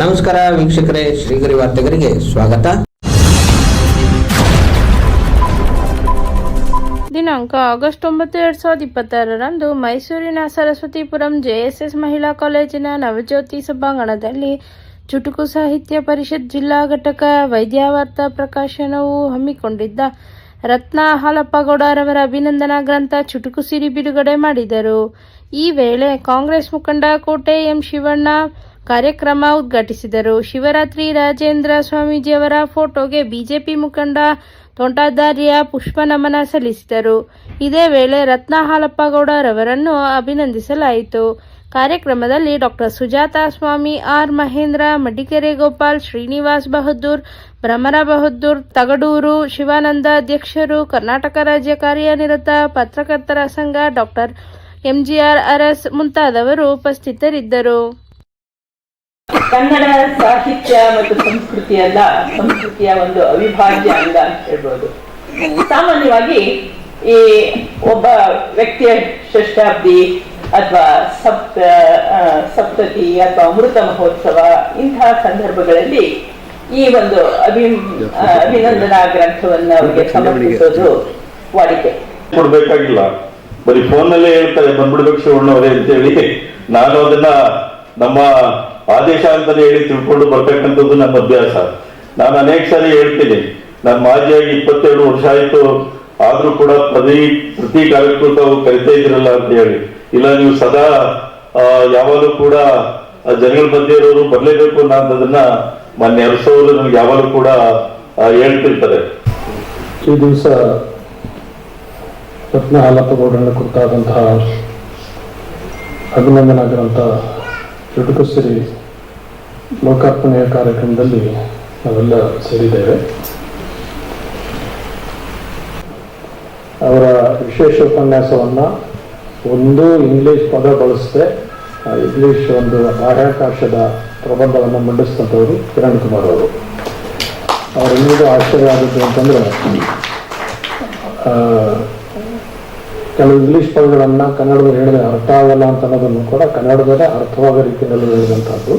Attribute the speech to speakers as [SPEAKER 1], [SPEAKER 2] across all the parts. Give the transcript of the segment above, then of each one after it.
[SPEAKER 1] ನಮಸ್ಕಾರ ವೀಕ್ಷಕರೇ, ಶ್ರೀಗರಿ ವಾರ್ತೆಗರಿಗೆ ಸ್ವಾಗತ.
[SPEAKER 2] ದಿನಾಂಕ ಆಗಸ್ಟ್ 9, 2026ರಂದು ಮೈಸೂರಿನ ಸರಸ್ವತಿಪುರಂ JSS ಮಹಿಳಾ ಕಾಲೇಜಿನ ನವಜ್ಯೋತಿ ಸಭಾಂಗಣದಲ್ಲಿ ಚುಟುಕು ಸಾಹಿತ್ಯ ಪರಿಷತ್ ಜಿಲ್ಲಾ ಘಟಕ ವೈದ್ಯಾವಾರ್ತಾ ಪ್ರಕಾಶನವು ಹಮ್ಮಿಕೊಂಡಿದ್ದ ರತ್ನ ಹಾಲಪ್ಪಗೌಡರವರ ಅಭಿನಂದನಾ ಗ್ರಂಥ ಚುಟುಕು ಸಿರಿ ಬಿಡುಗಡೆ ಮಾಡಿದರು. ಈ ವೇಳೆ ಕಾಂಗ್ರೆಸ್ ಮುಖಂಡ ಕೋಟೆ ಎಂ ಶಿವಣ್ಣ ಕಾರ್ಯಕ್ರಮ ಉದ್ಘಾಟಿಸಿದರು. ಶಿವರಾತ್ರಿ ರಾಜೇಂದ್ರ ಸ್ವಾಮೀಜಿಯವರ ಫೋಟೋಗೆ ಬಿಜೆಪಿ ಮುಖಂಡ ತೋಂಟದಾರ್ಯ ಪುಷ್ಪ ನಮನ ಸಲ್ಲಿಸಿದರು. ಇದೇ ವೇಳೆ ರತ್ನ ಹಾಲಪ್ಪಗೌಡರವರನ್ನು ಅಭಿನಂದಿಸಲಾಯಿತು. ಕಾರ್ಯಕ್ರಮದಲ್ಲಿ ಡಾಕ್ಟರ್ ಸುಜಾತಾ ಸ್ವಾಮಿ, ಆರ್ ಮಹೇಂದ್ರ, ಮಡಿಕೆರೆ ಗೋಪಾಲ್, ಶ್ರೀನಿವಾಸ್ ಬಹದ್ದೂರ್, ಭ್ರಮರ ಬಹದ್ದೂರ್, ತಗಡೂರು ಶಿವಾನಂದ ಅಧ್ಯಕ್ಷರು, ಕರ್ನಾಟಕ ರಾಜ್ಯ ಕಾರ್ಯನಿರತ ಪತ್ರಕರ್ತರ ಸಂಘ, ಡಾಕ್ಟರ್ MGR ಅರಸ್ ಮುಂತಾದವರು ಉಪಸ್ಥಿತರಿದ್ದರು.
[SPEAKER 3] ಕನ್ನಡ ಸಾಹಿತ್ಯ ಮತ್ತು ಸಂಸ್ಕೃತಿಯ ಒಂದು ಅವಿಭಾಜ್ಯ ಅಂಗ ಅಂತ ಹೇಳ್ಬೋದು. ಸಾಮಾನ್ಯವಾಗಿ ಈ ಒಬ್ಬ ವ್ಯಕ್ತಿಯ ಷಷ್ಠಾಬ್ದಿ ಅಥವಾ ಸಪ್ತತಿ ಅಥವಾ ಅಮೃತ ಮಹೋತ್ಸವ ಇಂತಹ ಸಂದರ್ಭಗಳಲ್ಲಿ ಈ ಒಂದು ಅಭಿನಂದನಾ ಗ್ರಂಥವನ್ನು ಅವರಿಗೆ ಸಮರ್ಪಿಸೋದು ವಾಡಿಕೆ.
[SPEAKER 4] ಕೊಡ್ಬೇಕಾಗಿಲ್ಲ, ಬರೀ ಫೋನ್ ನಲ್ಲೇ ಹೇಳ್ತಾರೆ ಬಂದ್ಬಿಡ್ಬೇಕು ಶಿವಣ್ಣವರೇ ಅಂತ ಹೇಳಿ ನಾನು ಅದನ್ನ ನಮ್ಮ ಆದೇಶ ಅಂತಾನೆ ಹೇಳಿ ತಿಳ್ಕೊಂಡು ಬರ್ತಕ್ಕಂಥದ್ದು ನಮ್ಮ ಅಭ್ಯಾಸ. ನಾನು ಅನೇಕ ಸಾರಿ ಹೇಳ್ತೀನಿ, ನಾನು ಮಾಜಿಯಾಗಿ 27 ವರ್ಷ ಆಯ್ತು, ಆದ್ರೂ ಕೂಡ ಪ್ರತಿ ಕಾರ್ಯಕ್ಕೂ ತಾವು ಕರಿತಾ ಇದ್ರಲ್ಲ ಅಂತ ಹೇಳಿ. ಇಲ್ಲ, ನೀವು ಸದಾ ಯಾವಾಗಲೂ ಕೂಡ ಜನಗಳ ಮಧ್ಯೆ ಇರೋರು ಬರ್ಲೇಬೇಕು ಅನ್ನೋದನ್ನ ಮಾನ್ಯ ಅರಸವರು ನಮ್ಗೆ ಯಾವಾಗಲೂ ಕೂಡ ಹೇಳ್ತಿರ್ತಾರೆ.
[SPEAKER 5] ಈ ದಿವಸ ರತ್ನ ಹಾಲಪ್ಪಗೌಡರನ್ನ ಕುರಿತಾದಂತಹ ಅಭಿನಂದನಾ ಗ್ರಂಥ ಚುಟುಕು ಸಿರಿ ಲೋಕಾರ್ಪಣೆಯ ಕಾರ್ಯಕ್ರಮದಲ್ಲಿ ನಾವೆಲ್ಲ ಸೇರಿದ್ದೇವೆ. ಅವರ ವಿಶೇಷ ಉಪನ್ಯಾಸವನ್ನು ಒಂದು ಇಂಗ್ಲಿಷ್ ಪದ ಬಳಸದೆ ಇಂಗ್ಲಿಷ್ ಒಂದು ಬಾಹ್ಯಾಕಾಶದ ಪ್ರಬಂಧವನ್ನು ಮಂಡಿಸಿದಂಥವರು ಕಿರಣ್ ಕುಮಾರ್ ಅವರು. ಅವರೆಲ್ಲರಿಗೂ ಆಶ್ಚರ್ಯ ಆಗುತ್ತೆ ಅಂತಂದರೆ, ಕೆಲವು ಇಂಗ್ಲಿಷ್ ಪದಗಳನ್ನು ಕನ್ನಡದಲ್ಲಿ ಹೇಳಿದ್ರೆ ಅರ್ಥ ಆಗಲ್ಲ ಅಂತ ಅನ್ನೋದನ್ನು ಕೂಡ ಕನ್ನಡದಲ್ಲೇ ಅರ್ಥವಾಗೋ ರೀತಿಯಲ್ಲಿ ಹೇಳಿದಂಥದ್ದು.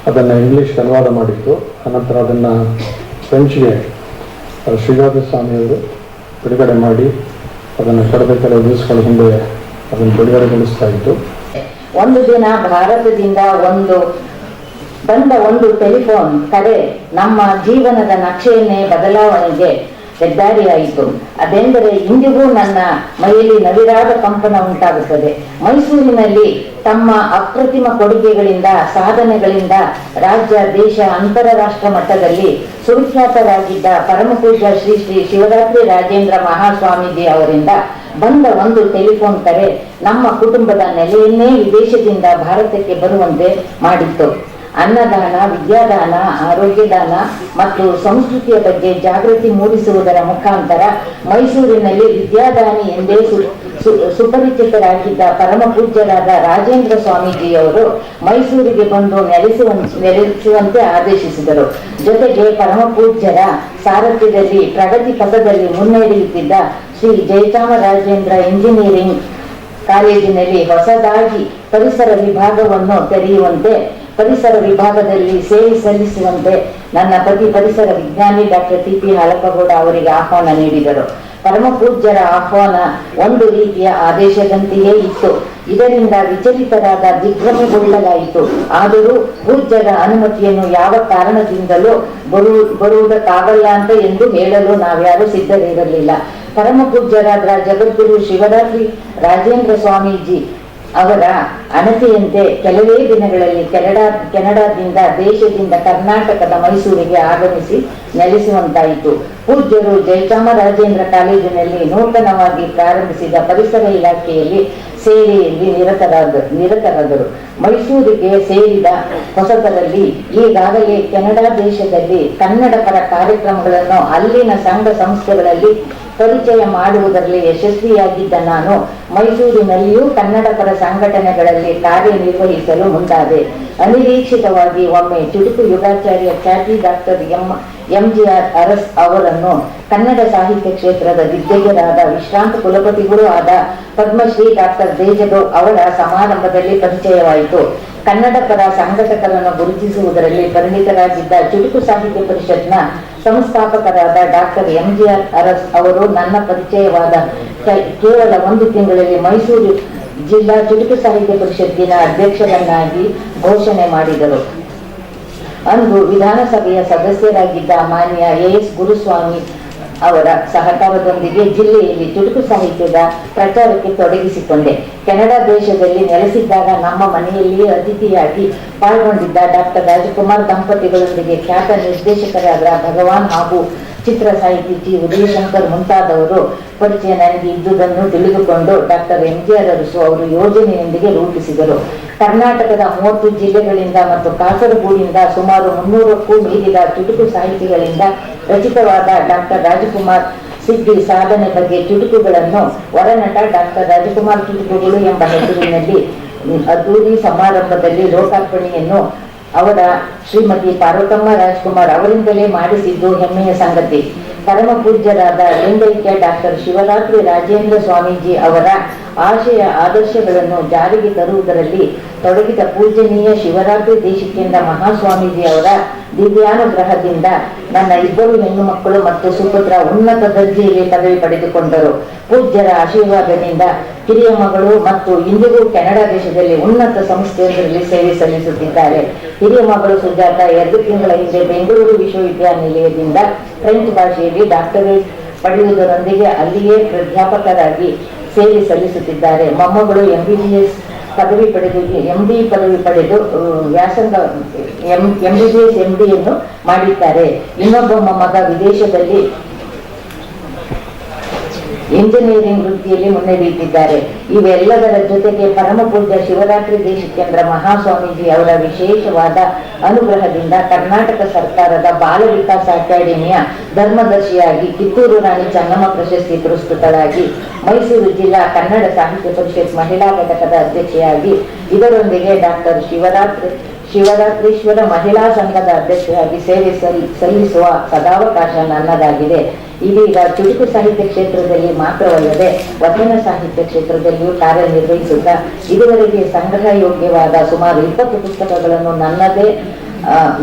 [SPEAKER 5] ಅದನ್ನು ಇಂಗ್ಲೀಷ್ಗೆ ಅನುವಾದ ಮಾಡಿತ್ತು. ಅನಂತರ ಅದನ್ನು ಫ್ರೆಂಚ್ಗೆ ಶ್ರೀಗಾದ ಸ್ವಾಮಿಯವರು ಬಿಡುಗಡೆ ಮಾಡಿ ಅದನ್ನು ಕಳೆದ ಕೆಲವು ದಿವಸಗಳ ಹಿಂದೆ ಅದನ್ನು ಬಿಡುಗಡೆಗೊಳಿಸ್ತಾ ಇತ್ತು.
[SPEAKER 6] ಒಂದು ದಿನ ಭಾರತದಿಂದ ಬಂದ ಒಂದು ಟೆಲಿಫೋನ್ ಕರೆ ನಮ್ಮ ಜೀವನದ ನಕ್ಷೆಯನ್ನೇ ಬದಲಾವಣೆಗೆ ಹೆದ್ದಾರಿಯಾಯಿತು. ಅದೆಂದರೆ ಇಂದಿಗೂ ನನ್ನ ಮೈಯಲ್ಲಿ ನವಿರಾದ ಕಂಪನ ಉಂಟಾಗುತ್ತದೆ. ಮೈಸೂರಿನಲ್ಲಿ ತಮ್ಮ ಅಪ್ರತಿಮ ಕೊಡುಗೆಗಳಿಂದ, ಸಾಧನೆಗಳಿಂದ ರಾಜ್ಯ, ದೇಶ, ಅಂತಾರಾಷ್ಟ್ರ ಮಟ್ಟದಲ್ಲಿ ಸುವಿಖ್ಯಾತರಾಗಿದ್ದ ಪರಮಪೂಜ್ಯ ಶ್ರೀ ಶ್ರೀ ಶಿವರಾತ್ರಿ ರಾಜೇಂದ್ರ ಮಹಾಸ್ವಾಮೀಜಿ ಅವರಿಂದ ಬಂದ ಒಂದು ಟೆಲಿಫೋನ್ ಕರೆ ನಮ್ಮ ಕುಟುಂಬದ ನೆಲೆಯನ್ನೇ ವಿದೇಶದಿಂದ ಭಾರತಕ್ಕೆ ಬರುವಂತೆ ಮಾಡಿತ್ತು. ಅನ್ನದಾನ, ವಿದ್ಯಾದಾನ, ಆರೋಗ್ಯದಾನ ಮತ್ತು ಸಂಸ್ಕೃತಿಯ ಬಗ್ಗೆ ಜಾಗೃತಿ ಮೂಡಿಸುವುದರ ಮುಖಾಂತರ ಮೈಸೂರಿನಲ್ಲಿ ವಿದ್ಯಾದಾನಿ ಎಂದೇ ಸುಪರಿಚಿತರಾಗಿದ್ದ ಪರಮ ಪೂಜ್ಯರಾದ ರಾಜೇಂದ್ರ ಸ್ವಾಮೀಜಿಯವರು ಮೈಸೂರಿಗೆ ಬಂದು ನೆಲೆಸುವಂತೆ ಆದೇಶಿಸಿದರು. ಜೊತೆಗೆ ಪರಮ ಪೂಜ್ಯರ ಸಾರಥ್ಯದಲ್ಲಿ ಪ್ರಗತಿ ಪಥದಲ್ಲಿ ಮುನ್ನಡೆಯುತ್ತಿದ್ದ ಶ್ರೀ ಜಯಚಾಮರಾಜೇಂದ್ರ ಇಂಜಿನಿಯರಿಂಗ್ ಕಾಲೇಜಿನಲ್ಲಿ ಹೊಸದಾಗಿ ಪರಿಸರ ವಿಭಾಗವನ್ನು ತೆರೆಯುವಂತೆ, ಪರಿಸರ ವಿಭಾಗದಲ್ಲಿ ಸೇವೆ ಸಲ್ಲಿಸುವಂತೆ ನನ್ನ ಪತಿ ಪರಿಸರ ವಿಜ್ಞಾನಿ ಡಾಕ್ಟರ್ TP ಹಾಲಪ್ಪಗೌಡ ಅವರಿಗೆ ಆಹ್ವಾನ ನೀಡಿದರು. ಪರಮ ಪೂಜ್ಯರ ಆಹ್ವಾನ ಒಂದು ರೀತಿಯ ಆದೇಶದಂತೆಯೇ ಇತ್ತು. ಇದರಿಂದ ವಿಚಲಿತರಾದ ದಿಗ್ಭ್ರಮೆಗೊಳ್ಳಲಾಯಿತು. ಆದರೂ ಪೂಜ್ಯರ ಅನುಮತಿಯನ್ನು ಯಾವ ಕಾರಣದಿಂದಲೂ ಬರುವುದಕ್ಕಾಗಲ್ಲ ಅಂತ ಎಂದು ಹೇಳಲು ನಾವ್ಯಾರೂ ಸಿದ್ಧರಿರಲಿಲ್ಲ. ಪರಮ ಪೂಜ್ಯರಾದ ಜಗದ್ಗುರು ಶಿವರಾತ್ರಿ ರಾಜೇಂದ್ರ ಸ್ವಾಮೀಜಿ ಅವರ ಅಣತಿಯಂತೆ ಕೆಲವೇ ದಿನಗಳಲ್ಲಿ ಕೆನಡಾದಿಂದ, ದೇಶದಿಂದ ಕರ್ನಾಟಕದ ಮೈಸೂರಿಗೆ ಆಗಮಿಸಿ ನೆಲೆಸುವಂತಾಯಿತು. ಪೂಜ್ಯರು ಜಯಚಾಮರಾಜೇಂದ್ರ ಕಾಲೇಜಿನಲ್ಲಿ ನೂತನವಾಗಿ ಪ್ರಾರಂಭಿಸಿದ ಪರಿಸರ ಇಲಾಖೆಯಲ್ಲಿ ಸೇವೆಯಲ್ಲಿ ನಿರತರಾದರು. ಮೈಸೂರಿಗೆ ಸೇರಿದ ಹೊಸತರಲ್ಲಿ ಈಗಾಗಲೇ ಕೆನಡಾ ದೇಶದಲ್ಲಿ ಕನ್ನಡ ಪರ ಕಾರ್ಯಕ್ರಮಗಳನ್ನು ಅಲ್ಲಿನ ಸಂಘ ಸಂಸ್ಥೆಗಳಲ್ಲಿ ಪರಿಚಯ ಮಾಡುವುದರಲ್ಲಿ ಯಶಸ್ವಿಯಾಗಿದ್ದ ನಾನು ಮೈಸೂರಿನಲ್ಲಿಯೂ ಕನ್ನಡ ಪರ ಸಂಘಟನೆಗಳಲ್ಲಿ ಕಾರ್ಯನಿರ್ವಹಿಸಲು ಮುಂದಾದೆ. ಅನಿರೀಕ್ಷಿತವಾಗಿ ಒಮ್ಮೆ ಚುಟುಕು ಯುಗಾಚಾರ್ಯ ಖ್ಯಾತಿ ಡಾಕ್ಟರ್ MGR ಅರಸ್ ಅವರನ್ನು ಕನ್ನಡ ಸಾಹಿತ್ಯ ಕ್ಷೇತ್ರದ ದಿಗ್ಗಜರಾದ ವಿಶ್ರಾಂತ ಕುಲಪತಿಗಳೂ ಆದ ಪದ್ಮಶ್ರೀ ಡಾಕ್ಟರ್ ದೇಜಗೌ ಅವರ ಸಮಾರಂಭದಲ್ಲಿ ಪರಿಚಯವಾಯಿತು. ಕನ್ನಡ ಪರ ಸಂಘಟಕರನ್ನು ಗುರುತಿಸುವುದರಲ್ಲಿ ಪರಿಣಿತರಾಗಿದ್ದ ಚುಟುಕು ಸಾಹಿತ್ಯ ಪರಿಷತ್ನ ಸಂಸ್ಥಾಪಕರಾದ ಡಾಕ್ಟರ್ MGR ಅರಸ್ ಅವರು ನನ್ನ ಪರಿಚಯವಾದ ಕೇವಲ 1 ತಿಂಗಳಲ್ಲಿ ಮೈಸೂರು ಜಿಲ್ಲಾ ಚುಟುಕು ಸಾಹಿತ್ಯ ಪರಿಷತ್ತಿನ ಅಧ್ಯಕ್ಷರನ್ನಾಗಿ ಘೋಷಣೆ ಮಾಡಿದರು. ಅಂದು ವಿಧಾನಸಭೆಯ ಸದಸ್ಯರಾಗಿದ್ದ ಮಾನ್ಯ AS ಗುರುಸ್ವಾಮಿ ಅವರ ಸಹಕಾರದೊಂದಿಗೆ ಜಿಲ್ಲೆಯಲ್ಲಿ ಚುಟುಕು ಸಾಹಿತ್ಯದ ಪ್ರಚಾರಕ್ಕೆ ತೊಡಗಿಸಿಕೊಂಡೆ. ಕೆನಡಾ ದೇಶದಲ್ಲಿ ನೆಲೆಸಿದ್ದಾಗ ನಮ್ಮ ಮನೆಯಲ್ಲಿಯೇ ಅತಿಥಿಯಾಗಿ ಪಾಲ್ಗೊಂಡಿದ್ದ ಡಾಕ್ಟರ್ ರಾಜಕುಮಾರ್ ದಂಪತಿಗಳೊಂದಿಗೆ ಖ್ಯಾತ ನಿರ್ದೇಶಕರಾದ ಭಗವಾನ್ ಹಾಗೂ ಚಿತ್ರ ಸಾಹಿತಿ G. ಉದಯಶಂಕರ್ ಮುಂತಾದವರು ಪರಿಚಯ ನನಗೆ ಇದ್ದುದನ್ನು ತಿಳಿದುಕೊಂಡು ಡಾಕ್ಟರ್ MGR ಅರಸು ಅವರು ಯೋಜನೆಯೊಂದಿಗೆ ರೂಪಿಸಿದರು. ಕರ್ನಾಟಕದ 30 ಜಿಲ್ಲೆಗಳಿಂದ ಮತ್ತು ಕಾಸರಗೋಡಿನಿಂದ ಸುಮಾರು 300ಕ್ಕೂ ಮೀರಿದ ಚುಟುಕು ಸಾಹಿತಿಗಳಿಂದ ರಚಿತವಾದ ಡಾಕ್ಟರ್ ರಾಜಕುಮಾರ್ ಸಿದ್ದಿ ಸಾಧನೆ ಬಗ್ಗೆ ಚುಟುಕುಗಳನ್ನು ಒಳನಟ ಡಾಕ್ಟರ್ ರಾಜಕುಮಾರ್ ಚುಟುಕುಗಳು ಎಂಬ ಹೆಸರಿನಲ್ಲಿ ಅದ್ದೂರಿ ಸಮಾರಂಭದಲ್ಲಿ ಲೋಕಾರ್ಪಣೆಯನ್ನು ಅವರ ಶ್ರೀಮತಿ ಪಾರ್ವತಮ್ಮ ರಾಜ್ಕುಮಾರ್ ಅವರಿಂದಲೇ ಮಾಡಿಸಿದ್ದು ಹೆಮ್ಮೆಯ ಸಂಗತಿ. ಪರಮ ಪೂಜ್ಯರಾದ ಲಿಂಗೈಕ್ಯ ಡಾಕ್ಟರ್ ಶಿವರಾತ್ರಿ ರಾಜೇಂದ್ರ ಸ್ವಾಮೀಜಿ ಅವರ ಆಶಯ ಆದರ್ಶಗಳನ್ನು ಜಾರಿಗೆ ತರುವುದರಲ್ಲಿ ತೊಡಗಿದ ಪೂಜನೀಯ ಶಿವರಾತ್ರಿ ದೇಶಿಕೇಂದ್ರ ಮಹಾಸ್ವಾಮೀಜಿ ಅವರ ದಿವ್ಯಾನುಗ್ರಹದಿಂದ ನನ್ನ 2 ಹೆಣ್ಣು ಮಕ್ಕಳು ಮತ್ತು ಸುಪುತ್ರ ಉನ್ನತ ದರ್ಜೆಯಲ್ಲಿ ಪದವಿ ಪಡೆದುಕೊಂಡರು. ಪೂಜ್ಯರ ಆಶೀರ್ವಾದದಿಂದ ಹಿರಿಯ ಮಗಳು ಮತ್ತು ಇಂದಿಗೂ ಕೆನಡಾ ದೇಶದಲ್ಲಿ ಉನ್ನತ ಸಂಸ್ಥೆಯೊಂದರಲ್ಲಿ ಸೇವೆ ಸಲ್ಲಿಸುತ್ತಿದ್ದಾರೆ. ಹಿರಿಯ ಮಗಳು ಸುಜಾತ 2 ತಿಂಗಳ ಹಿಂದೆ ಬೆಂಗಳೂರು ವಿಶ್ವವಿದ್ಯಾನಿಲಯದಿಂದ ಫ್ರೆಂಚ್ ಭಾಷೆಯಲ್ಲಿ ಡಾಕ್ಟರೇಟ್ ಪಡೆಯುವುದರೊಂದಿಗೆ ಅಲ್ಲಿಯೇ ಪ್ರಾಧ್ಯಾಪಕರಾಗಿ ಸೇವೆ ಸಲ್ಲಿಸುತ್ತಿದ್ದಾರೆ. ಮೊಮ್ಮಗಳು MBBS ಪದವಿ ಪಡೆದು MD ಪದವಿ ಪಡೆದು ವ್ಯಾಸಂಗ MBBS MDಯನ್ನು ಮಾಡಿದ್ದಾರೆ. ಇನ್ನೊಬ್ಬ ಮೊಮ್ಮಗ ವಿದೇಶದಲ್ಲಿ ಇಂಜಿನಿಯರಿಂಗ್ ವೃತ್ತಿಯಲ್ಲಿ ಮುನ್ನಡೆಯುತ್ತಿದ್ದಾರೆ. ಇವೆಲ್ಲದರ ಜೊತೆಗೆ ಪರಮ ಪೂಜ್ಯ ಶಿವರಾತ್ರಿ ದೇಶಿಕೇಂದ್ರ ಮಹಾಸ್ವಾಮೀಜಿ ಅವರ ವಿಶೇಷವಾದ ಅನುಗ್ರಹದಿಂದ ಕರ್ನಾಟಕ ಸರ್ಕಾರದ ಬಾಲ ವಿಕಾಸ ಅಕಾಡೆಮಿಯ ಧರ್ಮದರ್ಶಿಯಾಗಿ, ಕಿತ್ತೂರು ರಾಣಿ ಚೆನ್ನಮ್ಮ ಪ್ರಶಸ್ತಿ ಪುರಸ್ಕೃತಳಾಗಿ, ಮೈಸೂರು ಜಿಲ್ಲಾ ಕನ್ನಡ ಸಾಹಿತ್ಯ ಪರಿಷತ್ ಮಹಿಳಾ ಘಟಕದ ಅಧ್ಯಕ್ಷೆಯಾಗಿ, ಇದರೊಂದಿಗೆ ಡಾಕ್ಟರ್ ಶಿವರಾತ್ರೀಶ್ವರ ಮಹಿಳಾ ಸಂಘದ ಅಧ್ಯಕ್ಷರಾಗಿ ಸೇವೆ ಸಲ್ಲಿಸುವ ಸದಾವಕಾಶ ನನ್ನದಾಗಿದೆ. ಇದೀಗ ಚುಟುಕು ಸಾಹಿತ್ಯ ಕ್ಷೇತ್ರದಲ್ಲಿ ಮಾತ್ರವಲ್ಲದೆ ವಚನ ಸಾಹಿತ್ಯ ಕ್ಷೇತ್ರದಲ್ಲಿಯೂ ಕಾರ್ಯನಿರ್ವಹಿಸುತ್ತಾ ಇದುವರೆಗೆ ಸಂಗ್ರಹ ಯೋಗ್ಯವಾದ ಸುಮಾರು 20 ಪುಸ್ತಕಗಳನ್ನು ನನ್ನದೇ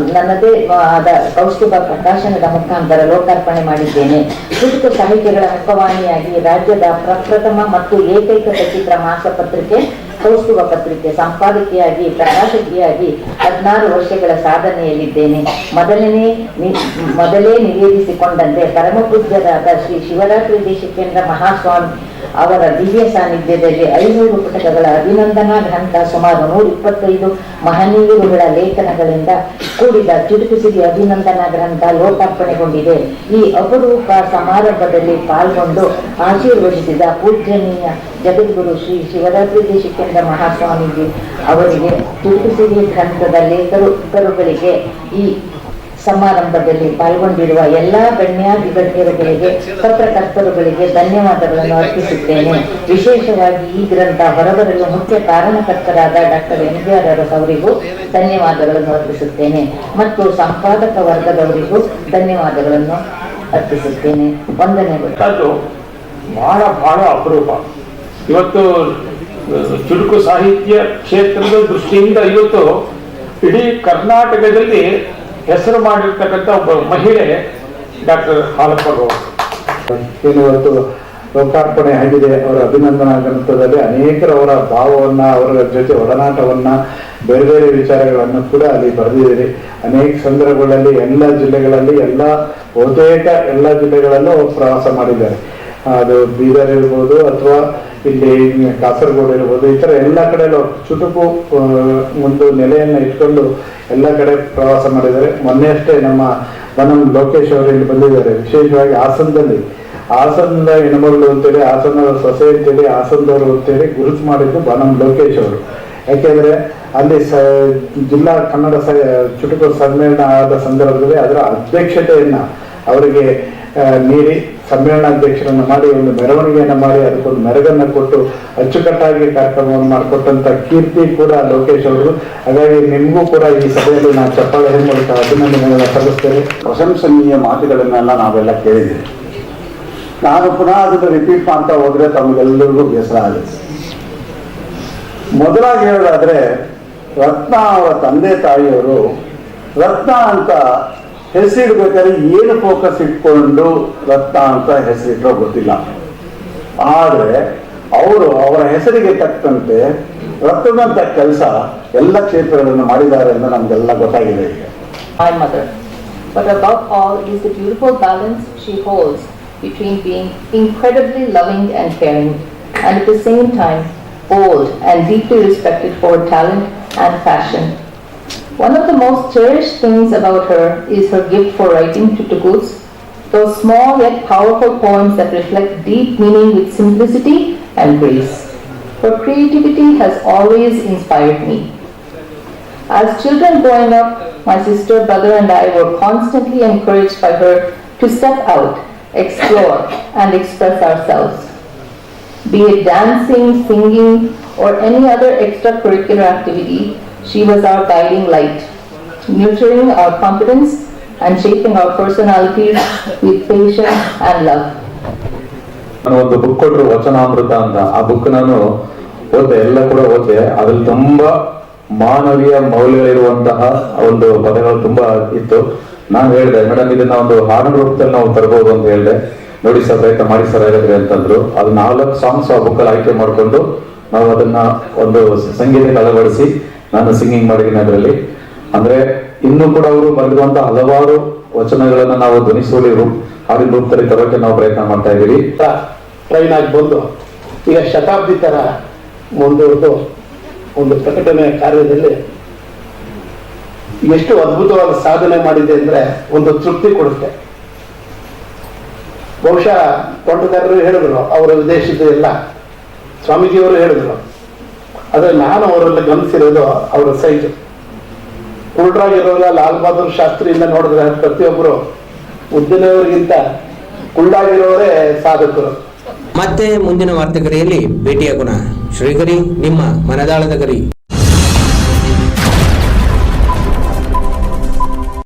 [SPEAKER 6] ಆದ ಕೌಸ್ತುಭ ಪ್ರಕಾಶನದ ಮುಖಾಂತರ ಲೋಕಾರ್ಪಣೆ ಮಾಡಿದ್ದೇನೆ. ಚುಟುಕು ಸಾಹಿತ್ಯಗಳ ಮುಖವಾಣಿಯಾಗಿ ರಾಜ್ಯದ ಪ್ರಪ್ರಥಮ ಮತ್ತು ಏಕೈಕ ಸಚಿತ್ರ ಮಾಸಪತ್ರಿಕೆ ಕೌಸ್ತುಭ ಪತ್ರಿಕೆ ಸಂಪಾದಕಿಯಾಗಿ, ಪ್ರಕಾಶಕಿಯಾಗಿ 16 ವರ್ಷಗಳ ಸಾಧನೆಯಲ್ಲಿದ್ದೇನೆ. ಮೊದಲೇ ನಿವೇದಿಸಿಕೊಂಡಂತೆ ಪರಮ ಪೂಜ್ಯರಾದ ಶ್ರೀ ಶಿವರಾತ್ರಿ ದೇಶಿಕೇಂದ್ರ ಮಹಾಸ್ವಾಮಿ ಅವರ ದಿವ್ಯ ಸಾನ್ನಿಧ್ಯದಲ್ಲಿ 500 ಪುಟಕಗಳ ಅಭಿನಂದನಾ ಗ್ರಂಥ, ಸುಮಾರು 125 ಮಹನೀಯರುಗಳ ಲೇಖನಗಳಿಂದ ಕೂಡಿದ ಚುಟುಕು ಸಿರಿ ಅಭಿನಂದನಾ ಗ್ರಂಥ ಲೋಕಾರ್ಪಣೆಗೊಂಡಿದೆ. ಈ ಅಪರೂಪ ಸಮಾರಂಭದಲ್ಲಿ ಪಾಲ್ಗೊಂಡು ಆಶೀರ್ವದಿಸಿದ ಪೂಜ್ಯನೀಯ ಜಗದ್ಗುರು ಶ್ರೀ ಶಿವರಾತ್ರಿ ದೇಶಿಕೇಂದ್ರ ಮಹಾಸ್ವಾಮೀಜಿ ಅವರಿಗೆ, ಚುಟುಕು ಸಿರಿ ಗ್ರಂಥದ ಲೇಖಕರುಗಳಿಗೆ, ಈ ಸಮಾರಂಭದಲ್ಲಿ ಪಾಲ್ಗೊಂಡಿರುವ ಎಲ್ಲಾ ಗಣ್ಯಾಧಿಗಣ್ಯರುಗಳಿಗೆ, ಪತ್ರಕರ್ತರುಗಳಿಗೆ ಧನ್ಯವಾದಗಳನ್ನು ಅರ್ಪಿಸುತ್ತೇನೆ. ವಿಶೇಷವಾಗಿ ಈ ಗ್ರಂಥ ಹೊರಬರಲು ಮುಖ್ಯ ಕಾರಣಕರ್ತರಾದ ಡಾಕ್ಟರ್ MGR ಅರಸ್ ಅವರಿಗೂ ಧನ್ಯವಾದಗಳನ್ನು ಅರ್ಪಿಸುತ್ತೇನೆ ಮತ್ತು ಸಂಪಾದಕ ವರ್ಗದವರಿಗೂ ಧನ್ಯವಾದಗಳನ್ನು ಅರ್ಪಿಸುತ್ತೇನೆ. ವಂದನೆಗಳು.
[SPEAKER 5] ಬಹಳ ಅಪರೂಪ. ಇವತ್ತು ಚುಟುಕು ಸಾಹಿತ್ಯ ಕ್ಷೇತ್ರದ ದೃಷ್ಟಿಯಿಂದ ಇವತ್ತು ಇಡೀ ಕರ್ನಾಟಕದಲ್ಲಿ ಹೆಸರು ಮಾಡಿರ್ತಕ್ಕಂಥ ಒಬ್ಬ ಮಹಿಳೆ ಡಾಕ್ಟರ್ ಹಾಲಪ್ಪ ಗೌಡ. ಇವತ್ತು ಲೋಕಾರ್ಪಣೆ ಆಗಿದೆ. ಅವರ ಅಭಿನಂದನಾ ಗ್ರಂಥದಲ್ಲಿ ಅನೇಕರವರ ಭಾವವನ್ನ, ಅವರ ಜೊತೆ ಒಡನಾಟವನ್ನ, ಬೇರೆ ಬೇರೆ ವಿಚಾರಗಳನ್ನು ಕೂಡ ಅಲ್ಲಿ ಬರೆದಿದ್ದೀರಿ. ಅನೇಕ ಸಂದರ್ಭಗಳಲ್ಲಿ ಎಲ್ಲ ಜಿಲ್ಲೆಗಳಲ್ಲಿ ಬಹುತೇಕ ಎಲ್ಲ ಜಿಲ್ಲೆಗಳಲ್ಲೂ ಪ್ರವಾಸ ಮಾಡಿದ್ದಾರೆ. ಅದು ಬೀದರ್ ಇರ್ಬೋದು ಅಥವಾ ಇಲ್ಲಿ ಕಾಸರಗೋಡು ಇರ್ಬೋದು, ಈ ಥರ ಎಲ್ಲ ಕಡೆ ಚುಟುಕು ಒಂದು ನೆಲೆಯನ್ನು ಇಟ್ಕೊಂಡು ಎಲ್ಲ ಕಡೆ ಪ್ರವಾಸ ಮಾಡಿದ್ದಾರೆ. ಮೊನ್ನೆ ಅಷ್ಟೇ ನಮ್ಮ ಬನಂ ಲೋಕೇಶ್ ಅವರು ಇಲ್ಲಿ ಬಂದಿದ್ದಾರೆ. ವಿಶೇಷವಾಗಿ ಹಾಸನದ ಹೆಣ್ಮಗಳು ಅಂತೇಳಿ, ಹಾಸನದ ಸೊಸೆ ಅಂತೇಳಿ, ಹಾಸನದವರು ಅಂತೇಳಿ ಗುರುತು ಮಾಡಿದ್ದು ಬನಂ ಲೋಕೇಶ್ ಅವರು. ಯಾಕೆಂದ್ರೆ ಅಲ್ಲಿ ಜಿಲ್ಲಾ ಕನ್ನಡ ಚುಟುಕು ಸಮ್ಮೇಳನ ಆದ ಸಂದರ್ಭದಲ್ಲಿ ಅದರ ಅಧ್ಯಕ್ಷತೆಯನ್ನ ಅವರಿಗೆ ಮೀರಿ ಸಮ್ಮೇಳನಾಧ್ಯಕ್ಷರನ್ನು ಮಾಡಿ ಒಂದು ಮೆರವಣಿಗೆಯನ್ನು ಮಾಡಿ ಅದಕ್ಕೊಂದು ಮೆರಗನ್ನು ಕೊಟ್ಟು ಅಚ್ಚುಕಟ್ಟಾಗಿ ಕಾರ್ಯಕ್ರಮವನ್ನು ಮಾಡಿಕೊಟ್ಟಂತ ಕೀರ್ತಿ ಕೂಡ ಲೋಕೇಶ್ ಅವರು. ಹಾಗಾಗಿ ನಿಮಗೂ ಕೂಡ ಈ ಸಭೆಯಲ್ಲಿ ನಾನು ಚಪ್ಪಾಳೆ ಮೂಲಕ ಅಭಿನಂದನೆಗಳನ್ನು ಸಲ್ಲಿಸ್ತೇನೆ.
[SPEAKER 7] ಪ್ರಶಂಸನೀಯ ಮಾತುಗಳನ್ನೆಲ್ಲ ನಾವೆಲ್ಲ ಕೇಳಿದ್ದೀವಿ. ನಾನು ಪುನಃ ಅದನ್ನು ರಿಪೀಟ್ ಮಾಡ್ತಾ ಹೋದ್ರೆ ತಮಗೆಲ್ಲರಿಗೂ ಬೇಸರ ಆಗುತ್ತೆ. ಮೊದಲಾಗಿ ಹೇಳೋದಾದ್ರೆ ರತ್ನ ಅವರ ತಂದೆ ತಾಯಿಯವರು ರತ್ನ ಅಂತ ಹೆಸರಿಡ್ಬೇಕಾದ್ರೆ ಏನು ಫೋಕಸ್ ಇಟ್ಕೊಂಡು ರತ್ನ ಅಂತ ಹೆಸರಿಟ್ರೋ ಗೊತ್ತಿಲ್ಲ. ಆದರೆ ಅವರು ಅವರ ಹೆಸರಿಗೆ ತಕ್ಕಂತೆ ರತ್ನದಂತ ಕೆಲಸ ಎಲ್ಲ ಕ್ಷೇತ್ರಗಳನ್ನು ಮಾಡಿದ್ದಾರೆ ಅಂತ ನಮಗೆಲ್ಲ ಗೊತ್ತಾಗಿದೆ ಈಗ.
[SPEAKER 6] My mother. But above all is the beautiful balance she holds between being incredibly loving and caring, and at the same time bold and deeply respected for her talent and passion. One of the most cherished things about her is her gift for writing Chutukus, those small yet powerful poems that reflect deep meaning with simplicity and grace. Her creativity has always inspired me. As children growing up, my sister, brother and I were constantly encouraged by her to step out, explore and express ourselves. Be it dancing, singing or any other extracurricular activity, she was our guiding light, nurturing our confidence and shaping our personalities with patience and love.
[SPEAKER 5] ನಾನು ಒಂದು book ಕೊಟ್ಟರು, ವಚನಾಮೃತ ಅಂತ. ಆ book ನಾನು ಓದ್ದೆ, ಎಲ್ಲ ಕೂಡ ಓದ್ದೆ. ಅದ್ರಲ್ಲಿ ತುಂಬಾ ಮಾನವೀಯ ಮೌಲ್ಯಗಳಿರುವಂತಹ ಒಂದು ಪದಗಳು ತುಂಬಾ ಇತ್ತು. ನಾನು ಹೇಳಿದೆ, ಮೇಡಮ್ ಇದನ್ನ ಒಂದು ಹಾಡಿನ ರೂಪದಲ್ಲಿ ನಾವು ತರಬಹುದು ಅಂತ ಹೇಳಿದೆ. ನೋಡಿ ಸರ್, ಪ್ರಯತ್ನ ಮಾಡಿ ಸರ್ ಆಗಿದ್ರೆ ಅಂತಂದ್ರು. ಅದು 4 ಸಾಂಗ್ಸ್ ಆ ಬುಕ್ಕಲ್ಲಿ ಆಯ್ಕೆ ಮಾಡಿಕೊಂಡು ನಾವು ಅದನ್ನ ಒಂದು ಸಂಗೀತಕ್ಕೆ ಅಳವಡಿಸಿ ನಾನು ಸಿಂಗಿಂಗ್ ಮಾಡಿದ್ದೀನಿ ಅದರಲ್ಲಿ. ಅಂದ್ರೆ ಇನ್ನೂ ಕೂಡ ಅವರು ಬರೆದಿರುವಂತಹ ಹಲವಾರು ವಚನಗಳನ್ನ ನಾವು ಧ್ವನಿಸುವಳಿ ಹಾಡಿನ ರೂಪದಲ್ಲಿ ತರೋಕೆ ನಾವು ಪ್ರಯತ್ನ ಮಾಡ್ತಾ ಇದ್ದೀವಿ.
[SPEAKER 8] ಟ್ರೈನ್ ಆಗಿ ಬಂದು ಈಗ ಶತಾಬ್ದಿ ತರ ಮುಂದುವರೆದು ಒಂದು ಪ್ರಕಟಣೆಯ ಕಾರ್ಯದಲ್ಲಿ ಎಷ್ಟು ಅದ್ಭುತವಾದ ಸಾಧನೆ ಮಾಡಿದೆ ಅಂದ್ರೆ ಒಂದು ತೃಪ್ತಿ ಕೊಡುತ್ತೆ. ಬಹುಶಃ ತೋಟಗಾರರು ಹೇಳಿದ್ರು, ಅವರ ವಿದೇಶದ ಎಲ್ಲ ಸ್ವಾಮೀಜಿಯವರು ಹೇಳಿದ್ರು. ಆದ್ರೆ ನಾನು ಅವರಲ್ಲಿ ಗಮನಿಸಿರೋದು ಅವರ ಸೈಜ್. ಕುರುಡ್ರಾಗಿರೋಲ್ಲ ಲಾಲ್ ಬಹದ್ದೂರ್ ಶಾಸ್ತ್ರಿಯಿಂದ ನೋಡಿದ್ರೆ ಪ್ರತಿಯೊಬ್ಬರು ಉದ್ದಿಮೆಯವರಿಗಿಂತ ಕುಳ್ಳಾಗಿರೋರೇ ಸಾಧಕರು.
[SPEAKER 1] ಮತ್ತೆ ಮುಂದಿನ ವಾರ್ತೆಗರಿಯಲ್ಲಿ ಭೇಟಿಯಾಗೋಣ. ಶ್ರೀಗರಿ, ನಿಮ್ಮ ಮನದಾಳದ ಗರಿ.